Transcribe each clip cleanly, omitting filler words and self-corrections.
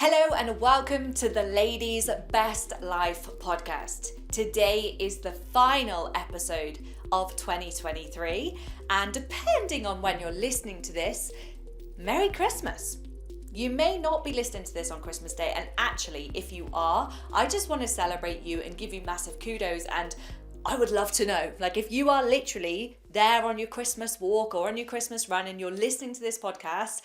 Hello and welcome to the Ladies Best Life podcast. Today is the final episode of 2023, and depending on when you're listening to this, Merry Christmas. You may not be listening to this on Christmas Day, and actually, if you are, I just want to celebrate you and give you massive kudos. And I would love to know, if you are literally there on your Christmas walk or on your Christmas run and you're listening to this podcast,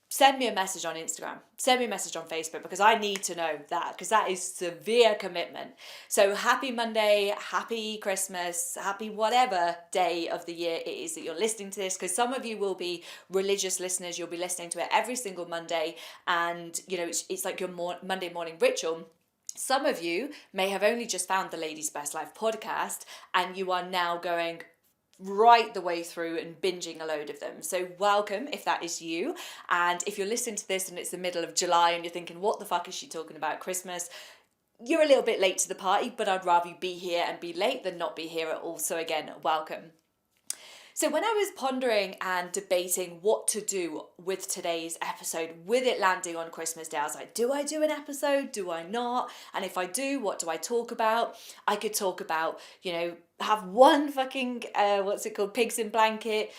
send me a message on Instagram, send me a message on Facebook, because I need to know that, because that is severe commitment. So happy Monday, happy Christmas, happy whatever day of the year it is that you're listening to this, because some of you will be religious listeners, you'll be listening to it every single Monday, and it's like your Monday morning ritual. Some of you may have only just found the Ladies Best Life podcast, and you are now going right the way through and binging a load of them. So welcome if that is you. And if you're listening to this and it's the middle of July and you're thinking, what the fuck is she talking about, Christmas? You're a little bit late to the party, but I'd rather you be here and be late than not be here at all. So again, welcome. So when I was pondering and debating what to do with today's episode, with it landing on Christmas Day, I was like, do I do an episode? Do I not? And if I do, what do I talk about? I could talk about, have one fucking, pigs in blanket,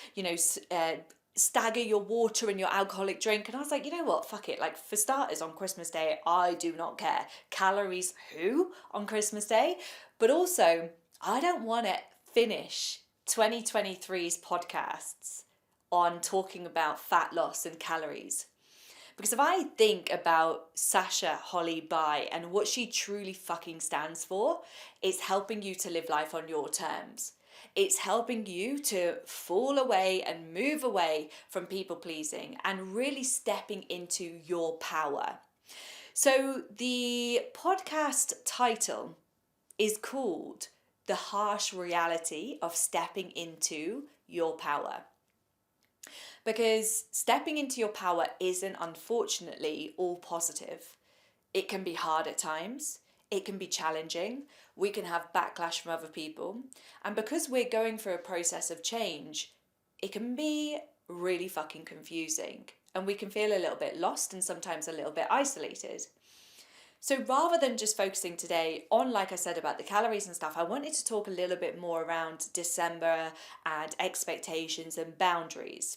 stagger your water and your alcoholic drink. And I was like, you know what, fuck it. For starters, on Christmas Day, I do not care. Calories who on Christmas Day? But also, I don't want to finish 2023's podcasts on talking about fat loss and calories. Because if I think about Sasha Holly Bai and what she truly fucking stands for, it's helping you to live life on your terms. It's helping you to fall away and move away from people pleasing and really stepping into your power. So the podcast title is called The Harsh Reality of Stepping into Your Power. Because stepping into your power isn't, unfortunately, all positive. It can be hard at times. It can be challenging. We can have backlash from other people. And because we're going through a process of change, it can be really fucking confusing. And we can feel a little bit lost and sometimes a little bit isolated. So rather than just focusing today on, like I said, about the calories and stuff, I wanted to talk a little bit more around December and expectations and boundaries.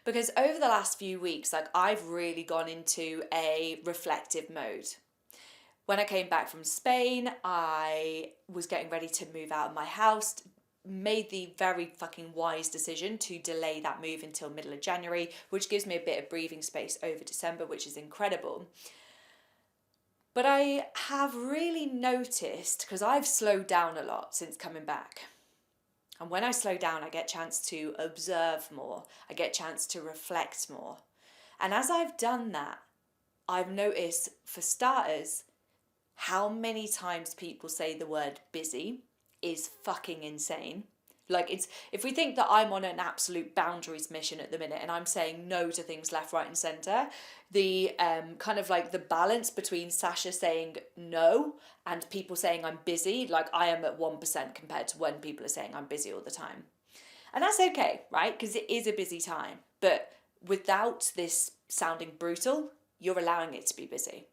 Because over the last few weeks, I've really gone into a reflective mode. When I came back from Spain, I was getting ready to move out of my house, made the very fucking wise decision to delay that move until middle of January, which gives me a bit of breathing space over December, which is incredible. But I have really noticed, because I've slowed down a lot since coming back. And when I slow down, I get a chance to observe more. I get a chance to reflect more. And as I've done that, I've noticed, for starters, how many times people say the word busy is fucking insane. If we think that I'm on an absolute boundaries mission at the minute and I'm saying no to things left, right and centre, the the balance between Sasha saying no and people saying I'm busy, I am at 1% compared to when people are saying I'm busy all the time. And that's okay, right? Because it is a busy time. But without this sounding brutal, you're allowing it to be busy.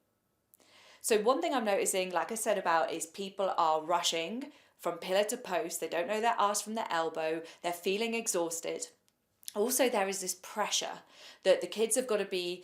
So one thing I'm noticing, like I said about, is people are rushing from pillar to post. They don't know their arse from their elbow. They're feeling exhausted. Also, there is this pressure that the kids have got to be,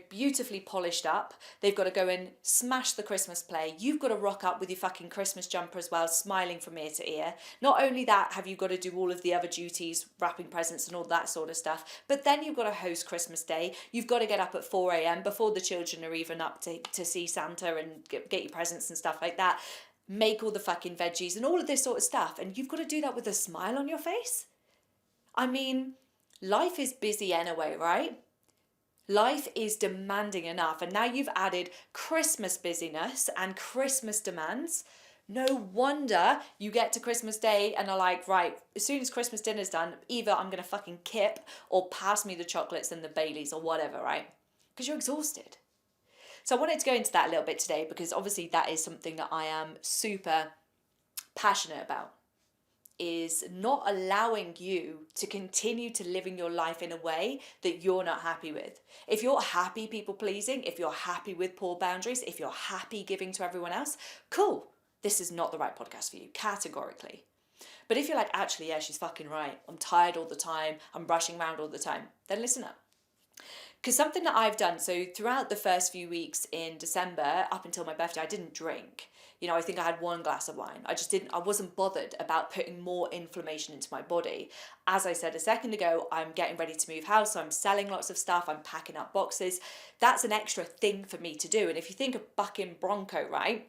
beautifully polished up. They've got to go and smash the Christmas play. You've got to rock up with your fucking Christmas jumper as well, smiling from ear to ear. Not only that, have you got to do all of the other duties, wrapping presents and all that sort of stuff, but then you've got to host Christmas Day. You've got to get up at 4 a.m. before the children are even up to see Santa and get your presents and stuff like that. Make all the fucking veggies and all of this sort of stuff. And you've got to do that with a smile on your face. I mean, life is busy anyway, right? Life is demanding enough. And now you've added Christmas busyness and Christmas demands. No wonder you get to Christmas Day and are like, right, as soon as Christmas dinner's done, either I'm going to fucking kip or pass me the chocolates and the Baileys or whatever, right? Because you're exhausted. So I wanted to go into that a little bit today because obviously that is something that I am super passionate about. is not allowing you to continue to living your life in a way that you're not happy with. If you're happy people pleasing, if you're happy with poor boundaries, if you're happy giving to everyone else, cool. This is not the right podcast for you, categorically. But if you're like, actually, yeah, she's fucking right. I'm tired all the time. I'm rushing around all the time. Then listen up. Because something that I've done, so throughout the first few weeks in December, up until my birthday, I didn't drink. You know, I think I had one glass of wine. I wasn't bothered about putting more inflammation into my body. As I said a second ago, I'm getting ready to move house, so I'm selling lots of stuff, I'm packing up boxes. That's an extra thing for me to do. And if you think of bucking Bronco, right?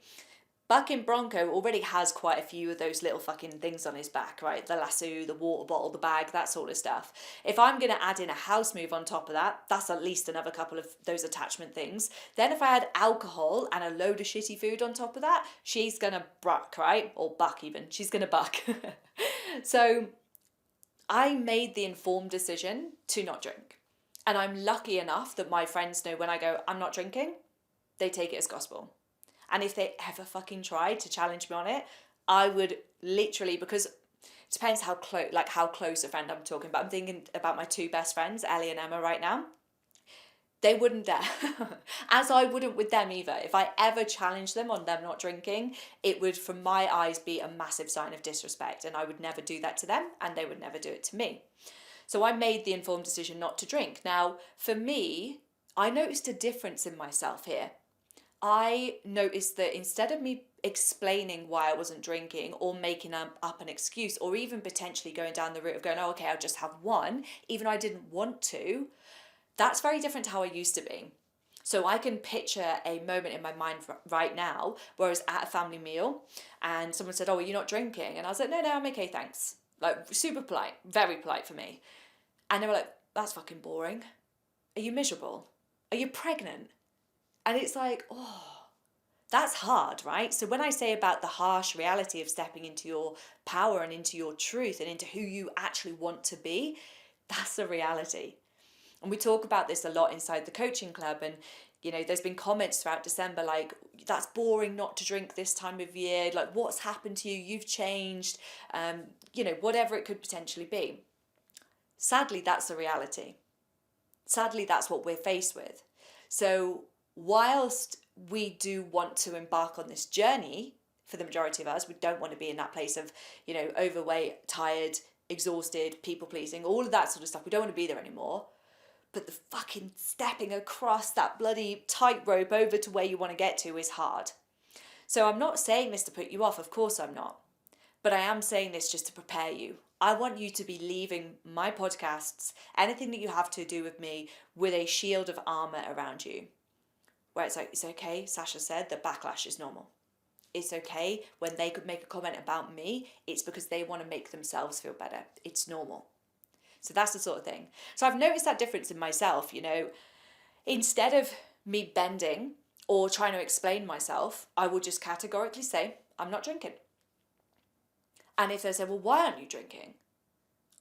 Bucking Bronco already has quite a few of those little fucking things on his back, right? The lasso, the water bottle, the bag, that sort of stuff. If I'm going to add in a house move on top of that, that's at least another couple of those attachment things. Then if I had alcohol and a load of shitty food on top of that, she's going to buck, right? Or buck even. She's going to buck. So I made the informed decision to not drink. And I'm lucky enough that my friends know when I go, I'm not drinking, they take it as gospel. And if they ever fucking tried to challenge me on it, I would literally, because it depends how close a friend I'm talking about. I'm thinking about my two best friends, Ellie and Emma, right now. They wouldn't dare. As I wouldn't with them either. If I ever challenged them on them not drinking, it would, from my eyes, be a massive sign of disrespect. And I would never do that to them, and they would never do it to me. So I made the informed decision not to drink. Now, for me, I noticed a difference in myself here. I noticed that instead of me explaining why I wasn't drinking or making up an excuse or even potentially going down the route of going, oh, okay, I'll just have one, even though I didn't want to, that's very different to how I used to be. So I can picture a moment in my mind right now where I was at a family meal and someone said, oh, are you not drinking? And I was like, no, I'm okay, thanks. Like, super polite, very polite for me. And they were like, that's fucking boring. Are you miserable? Are you pregnant? And it's like, oh, that's hard, right? So when I say about the harsh reality of stepping into your power and into your truth and into who you actually want to be, that's the reality. And we talk about this a lot inside the coaching club. And, you know, there's been comments throughout December like, that's boring not to drink this time of year. Like, what's happened to you? You've changed, you know, whatever it could potentially be. Sadly, that's the reality. Sadly, that's what we're faced with. So whilst we do want to embark on this journey, for the majority of us, we don't want to be in that place of, you know, overweight, tired, exhausted, people pleasing, all of that sort of stuff. We don't want to be there anymore. But the fucking stepping across that bloody tightrope over to where you want to get to is hard. So I'm not saying this to put you off, of course I'm not. But I am saying this just to prepare you. I want you to be leaving my podcasts, anything that you have to do with me, with a shield of armour around you. Where it's like, it's okay, Sasha said, that backlash is normal. It's okay when they could make a comment about me, it's because they want to make themselves feel better. It's normal. So that's the sort of thing. So I've noticed that difference in myself, you know. Instead of me bending or trying to explain myself, I will just categorically say, I'm not drinking. And if they say, well, why aren't you drinking?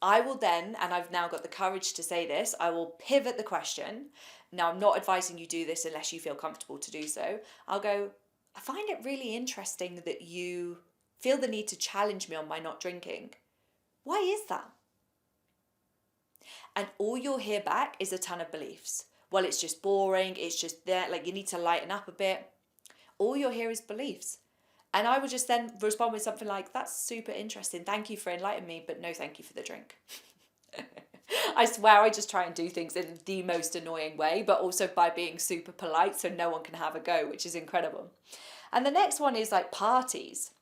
I will then, and I've now got the courage to say this, I will pivot the question. Now, I'm not advising you do this unless you feel comfortable to do so. I'll go, I find it really interesting that you feel the need to challenge me on my not drinking. Why is that? And all you'll hear back is a ton of beliefs. Well, it's just boring. It's just there. Like, you need to lighten up a bit. All you'll hear is beliefs. And I would just then respond with something like, that's super interesting. Thank you for enlightening me, but no thank you for the drink. I swear I just try and do things in the most annoying way, but also by being super polite so no one can have a go, which is incredible. And the next one is like parties.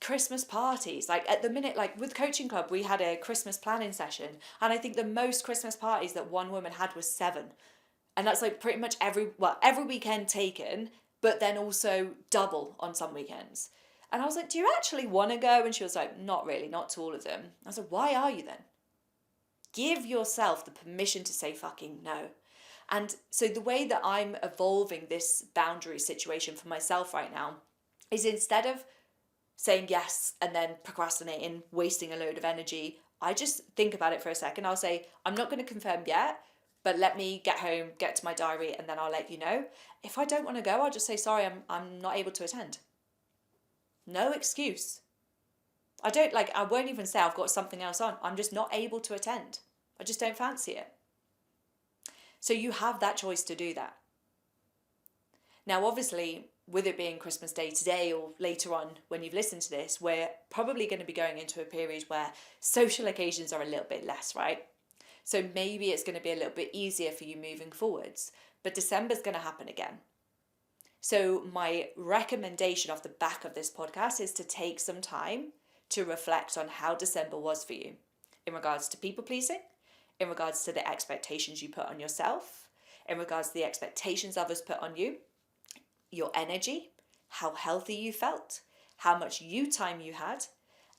Christmas parties. Like at the minute, like with Coaching Club, we had a Christmas planning session. And I think the most Christmas parties that one woman had was 7. And that's like pretty much every weekend taken, but then also double on some weekends. And I was like, do you actually want to go? And she was like, not really, not to all of them. I was like, why are you then? Give yourself the permission to say fucking no. And so the way that I'm evolving this boundary situation for myself right now is instead of saying yes and then procrastinating, wasting a load of energy, I just think about it for a second. I'll say, I'm not going to confirm yet, but let me get home, get to my diary, and then I'll let you know. If I don't want to go, I'll just say, sorry, I'm not able to attend. No excuse. I won't even say I've got something else on. I'm just not able to attend. I just don't fancy it. So you have that choice to do that. Now, obviously, with it being Christmas Day today or later on when you've listened to this, we're probably going to be going into a period where social occasions are a little bit less, right? So maybe it's going to be a little bit easier for you moving forwards. But December's going to happen again. So my recommendation off the back of this podcast is to take some time to reflect on how December was for you in regards to people pleasing, in regards to the expectations you put on yourself, in regards to the expectations others put on you, your energy, how healthy you felt, how much you time you had,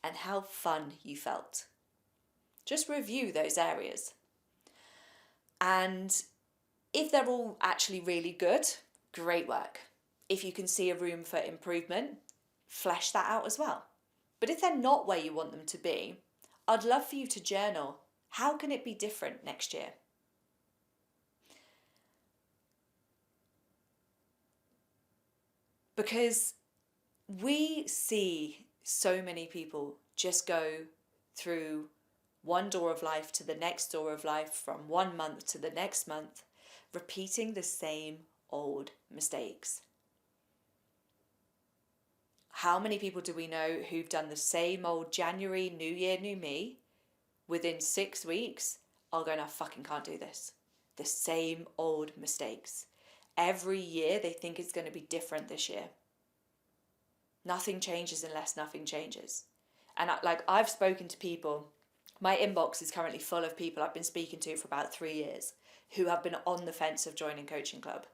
and how fun you felt. Just review those areas. And if they're all actually really good, great work. If you can see a room for improvement, flesh that out as well. But if they're not where you want them to be, I'd love for you to journal. How can it be different next year? Because we see so many people just go through one door of life to the next door of life, from one month to the next month, repeating the same old mistakes. How many people do we know who've done the same old January, New Year, New Me, within 6 weeks are going, I fucking can't do this. The same old mistakes. Every year they think it's going to be different this year. Nothing changes unless nothing changes. And I've spoken to people, my inbox is currently full of people I've been speaking to for about 3 years who have been on the fence of joining Coaching Club.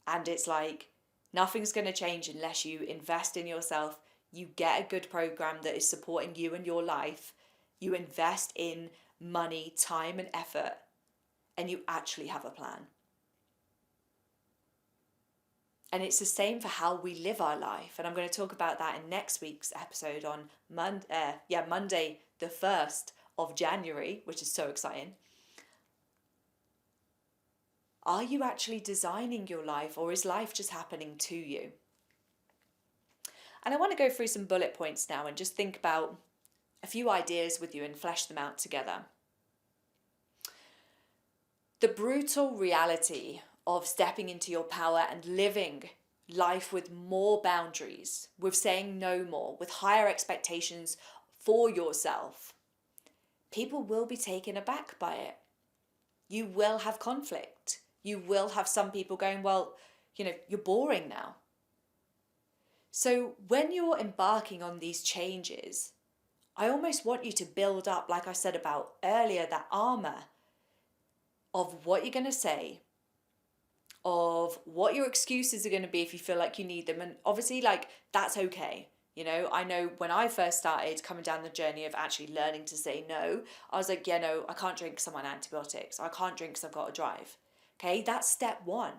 And it's like, nothing's going to change unless you invest in yourself, you get a good program that is supporting you and your life, you invest in money, time and effort, and you actually have a plan. And it's the same for how we live our life. And I'm going to talk about that in next week's episode on Monday, the 1st of January, which is so exciting. Are you actually designing your life, or is life just happening to you? And I want to go through some bullet points now and just think about a few ideas with you and flesh them out together. The brutal reality of stepping into your power and living life with more boundaries, with saying no more, with higher expectations for yourself. People will be taken aback by it. You will have conflict. You will have some people going, well, you're boring now. So when you're embarking on these changes, I almost want you to build up, like I said about earlier, that armor of what you're going to say, of what your excuses are going to be if you feel like you need them. And obviously, that's okay. I know when I first started coming down the journey of actually learning to say no, I was like, I can't drink because I'm on antibiotics. I can't drink because I've got to drive. Okay, that's step one.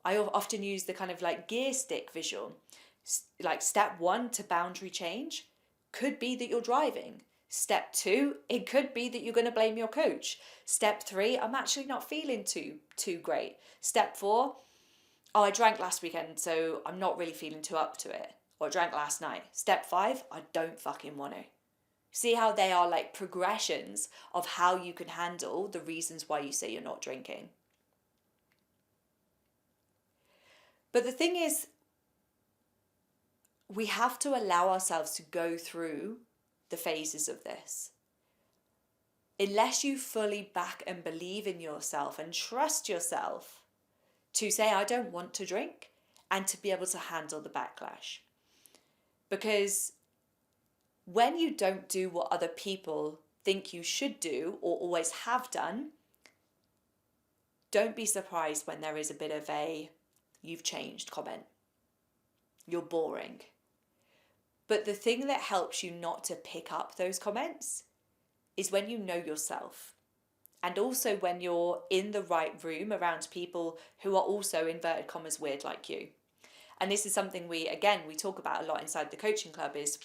I often use the kind of gear stick visual. Step one to boundary change could be that you're driving. Step 2, it could be that you're going to blame your coach. Step 3, I'm actually not feeling too great. Step 4, I drank last weekend, so I'm not really feeling too up to it. Or I drank last night. Step 5, I don't fucking want to. See how they are progressions of how you can handle the reasons why you say you're not drinking. But the thing is, we have to allow ourselves to go through the phases of this. Unless you fully back and believe in yourself and trust yourself to say, I don't want to drink, and to be able to handle the backlash. Because when you don't do what other people think you should do or always have done, don't be surprised when there is a bit of a, you've changed comment. You're boring. But the thing that helps you not to pick up those comments is when you know yourself. And also when you're in the right room around people who are also, inverted commas, weird like you. And this is something we talk about a lot inside the coaching club, is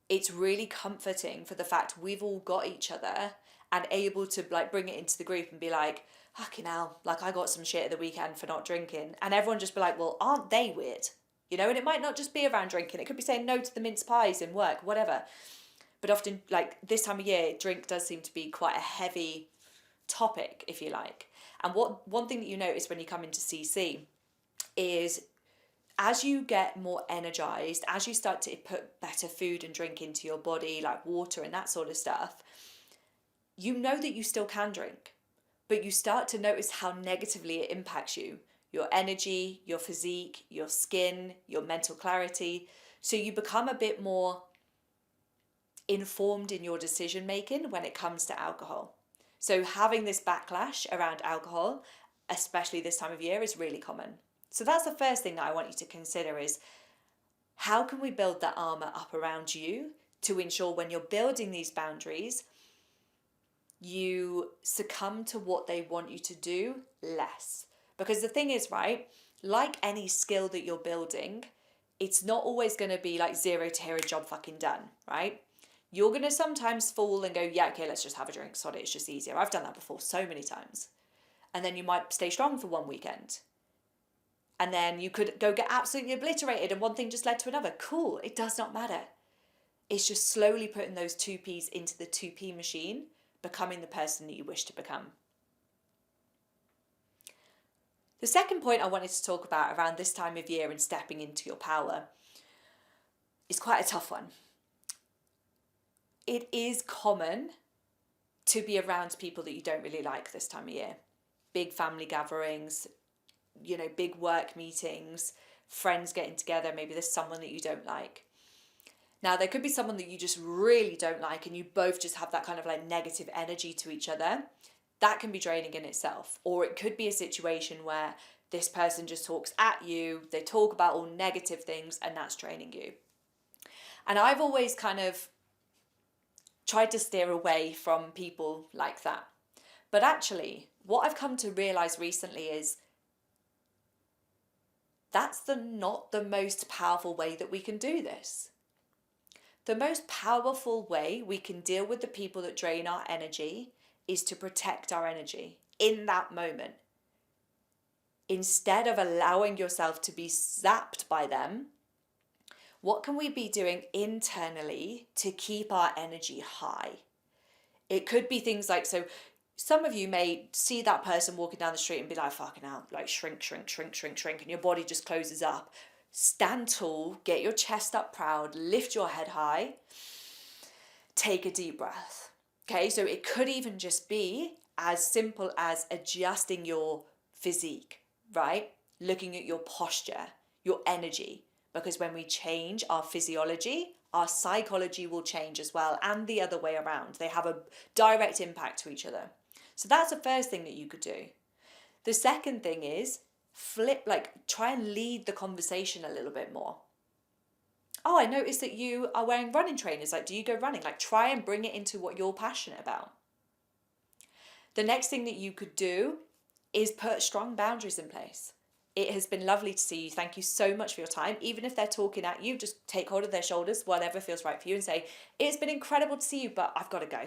it's really comforting for the fact we've all got each other and able to bring it into the group and be like, fucking hell, I got some shit at the weekend for not drinking. And everyone just be like, well, aren't they weird? And it might not just be around drinking. It could be saying no to the mince pies in work, whatever. But often, like this time of year, drink does seem to be quite a heavy topic, if you like. And one thing that you notice when you come into CC is as you get more energized, as you start to put better food and drink into your body, like water and that sort of stuff, you know that you still can drink, but you start to notice how negatively it impacts you, your energy, your physique, your skin, your mental clarity. So you become a bit more informed in your decision making when it comes to alcohol. So having this backlash around alcohol, especially this time of year, is really common. So that's the first thing that I want you to consider is how can we build that armor up around you to ensure when you're building these boundaries, you succumb to what they want you to do less. Because the thing is, right, like any skill that you're building, it's not always going to be like 0 to hero, job fucking done, right? You're going to sometimes fall and go, yeah, okay, let's just have a drink. Sorry, it's just easier. I've done that before so many times. And then you might stay strong for one weekend. And then you could go get absolutely obliterated and one thing just led to another. Cool, it does not matter. It's just slowly putting those 2Ps into the 2P machine, becoming the person that you wish to become. The second point I wanted to talk about around this time of year and stepping into your power is quite a tough one. It is common to be around people that you don't really like this time of year. Big family gatherings, big work meetings, friends getting together, maybe there's someone that you don't like. Now, there could be someone that you just really don't like and you both just have that kind of like negative energy to each other. That can be draining in itself. Or it could be a situation where this person just talks at you, they talk about all negative things, and that's draining you. And I've always kind of tried to steer away from people like that. But actually, what I've come to realize recently is that's not the most powerful way that we can do this. The most powerful way we can deal with the people that drain our energy is to protect our energy in that moment. Instead of allowing yourself to be zapped by them, what can we be doing internally to keep our energy high? It could be things like, so some of you may see that person walking down the street and be like, fucking hell, like shrink, and your body just closes up. Stand tall, get your chest up proud, lift your head high, take a deep breath. Okay, so it could even just be as simple as adjusting your physique, right? Looking at your posture, your energy, because when we change our physiology, our psychology will change as well, and the other way around. They have a direct impact to each other. So that's the first thing that you could do. The second thing is try and lead the conversation a little bit more. Oh, I noticed that you are wearing running trainers. Like, do you go running? Like, try and bring it into what you're passionate about. The next thing that you could do is put strong boundaries in place. It has been lovely to see you. Thank you so much for your time. Even if they're talking at you, just take hold of their shoulders, whatever feels right for you, and say, it's been incredible to see you, but I've got to go.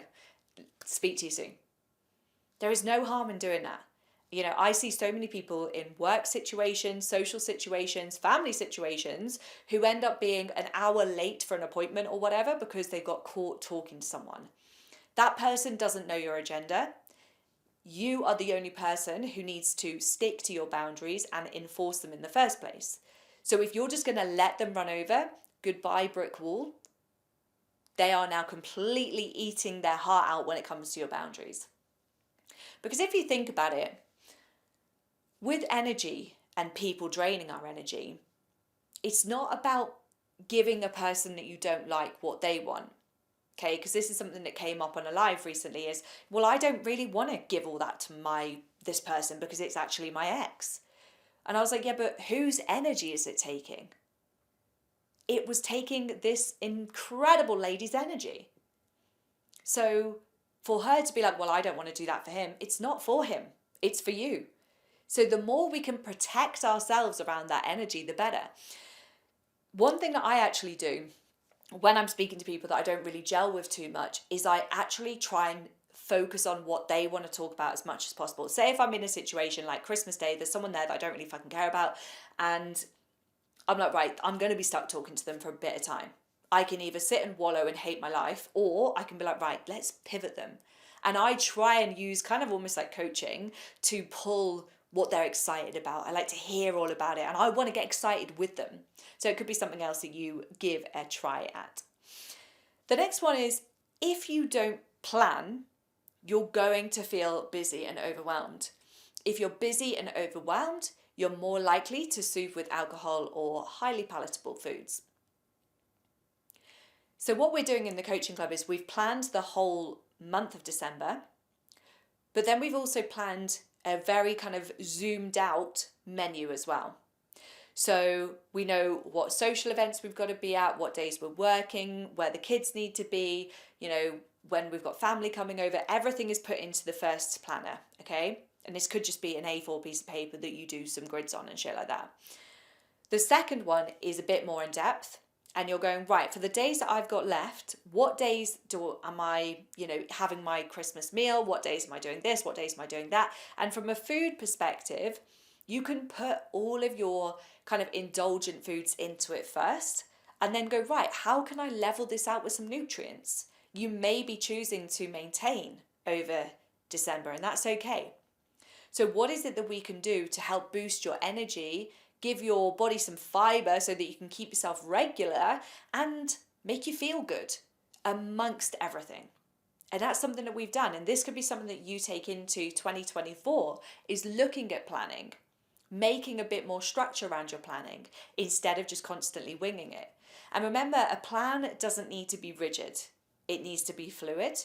Speak to you soon. There is no harm in doing that. I see so many people in work situations, social situations, family situations who end up being an hour late for an appointment or whatever because they got caught talking to someone. That person doesn't know your agenda. You are the only person who needs to stick to your boundaries and enforce them in the first place. So if you're just going to let them run over, goodbye brick wall, they are now completely eating their heart out when it comes to your boundaries. Because if you think about it, with energy and people draining our energy, it's not about giving a person that you don't like what they want. Okay, because this is something that came up on a live recently is, well, I don't really want to give all that to this person because it's actually my ex. And I was like, yeah, but whose energy is it taking? It was taking this incredible lady's energy. So for her to be like, well, I don't want to do that for him, it's not for him, it's for you. So the more we can protect ourselves around that energy, the better. One thing that I actually do when I'm speaking to people that I don't really gel with too much is I actually try and focus on what they want to talk about as much as possible. Say if I'm in a situation like Christmas Day, there's someone there that I don't really fucking care about, and I'm like, right, I'm going to be stuck talking to them for a bit of time. I can either sit and wallow and hate my life, or I can be like, right, let's pivot them. And I try and use kind of almost like coaching to pull what they're excited about. I like to hear all about it and I want to get excited with them. So it could be something else that you give a try at. The next one is, if you don't plan, you're going to feel busy and overwhelmed. If you're busy and overwhelmed, you're more likely to soothe with alcohol or highly palatable foods. So what we're doing in the coaching club is we've planned the whole month of December, but then we've also planned a very kind of zoomed out menu as well. So we know what social events we've got to be at, what days we're working, where the kids need to be, when we've got family coming over, everything is put into the first planner, okay? And this could just be an A4 piece of paper that you do some grids on and shit like that. The second one is a bit more in depth, and you're going, right, for the days that I've got left, what days am I, having my Christmas meal? What days am I doing this? What days am I doing that? And from a food perspective, you can put all of your kind of indulgent foods into it first and then go, right, how can I level this out with some nutrients? You may be choosing to maintain over December, and that's okay. So what is it that we can do to help boost your energy, give your body some fiber so that you can keep yourself regular and make you feel good amongst everything? And that's something that we've done. And this could be something that you take into 2024, is looking at planning, making a bit more structure around your planning instead of just constantly winging it. And remember, a plan doesn't need to be rigid. It needs to be fluid,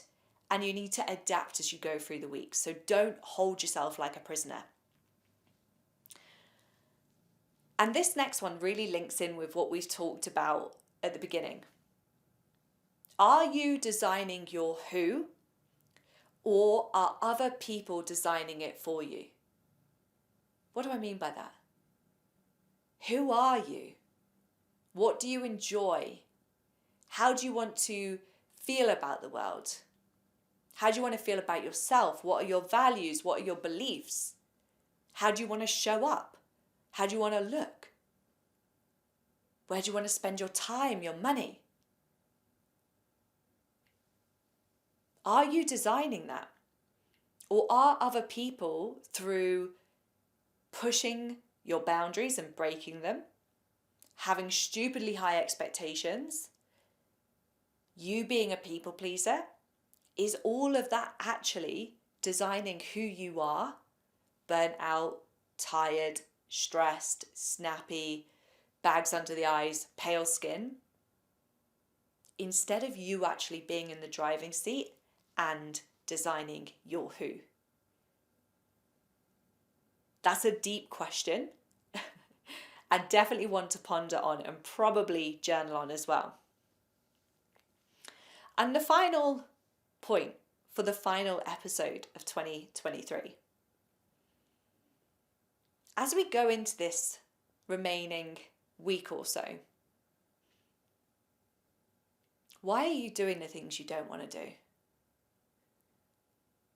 and you need to adapt as you go through the week. So don't hold yourself like a prisoner. And this next one really links in with what we've talked about at the beginning. Are you designing your who, or are other people designing it for you? What do I mean by that? Who are you? What do you enjoy? How do you want to feel about the world? How do you want to feel about yourself? What are your values? What are your beliefs? How do you want to show up? How do you want to look? Where do you want to spend your time, your money? Are you designing that? Or are other people, through pushing your boundaries and breaking them, having stupidly high expectations, you being a people pleaser, is all of that actually designing who you are? Burnt out, tired, stressed, snappy, bags under the eyes, pale skin, instead of you actually being in the driving seat and designing your who? That's a deep question and definitely one to ponder on and probably journal on as well. And the final point for the final episode of 2023. As we go into this remaining week or so, why are you doing the things you don't want to do?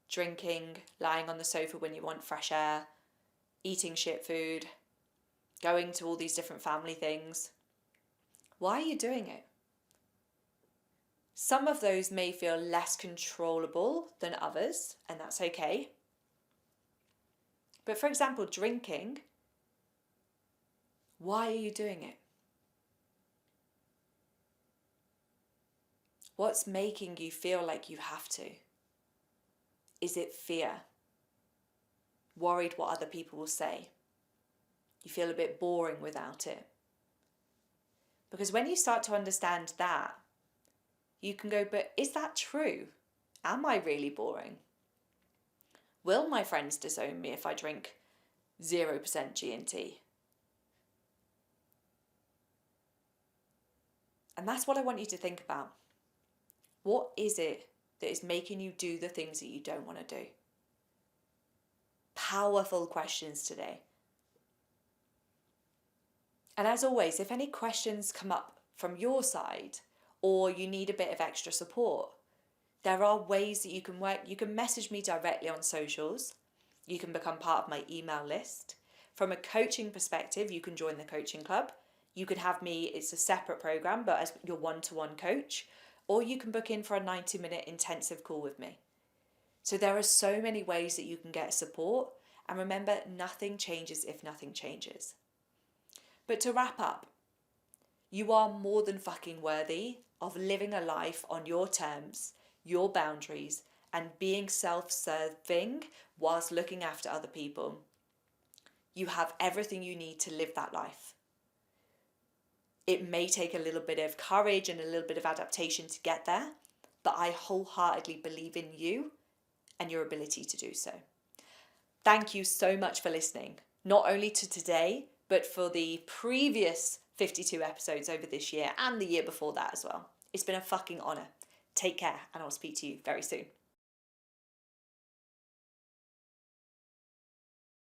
Drinking, lying on the sofa when you want fresh air, eating shit food, going to all these different family things. Why are you doing it? Some of those may feel less controllable than others, and that's okay. But for example, drinking, why are you doing it? What's making you feel like you have to? Is it fear? Worried what other people will say? You feel a bit boring without it? Because when you start to understand that, you can go, but is that true? Am I really boring? Will my friends disown me if I drink 0% G&T? And that's what I want you to think about. What is it that is making you do the things that you don't want to do? Powerful questions today. And as always, if any questions come up from your side, or you need a bit of extra support, there are ways that you can work. You can message me directly on socials. You can become part of my email list. From a coaching perspective, you can join the coaching club. You can have me, it's a separate program, but as your one-to-one coach, or you can book in for a 90-minute intensive call with me. So there are so many ways that you can get support. And remember, nothing changes if nothing changes. But to wrap up, you are more than fucking worthy of living a life on your terms, your boundaries, and being self-serving whilst looking after other people. You have everything you need to live that life. It may take a little bit of courage and a little bit of adaptation to get there, but I wholeheartedly believe in you and your ability to do so. Thank you so much for listening, not only to today, but for the previous 52 episodes over this year and the year before that as well. It's been a fucking honour. Take care, and I'll speak to you very soon.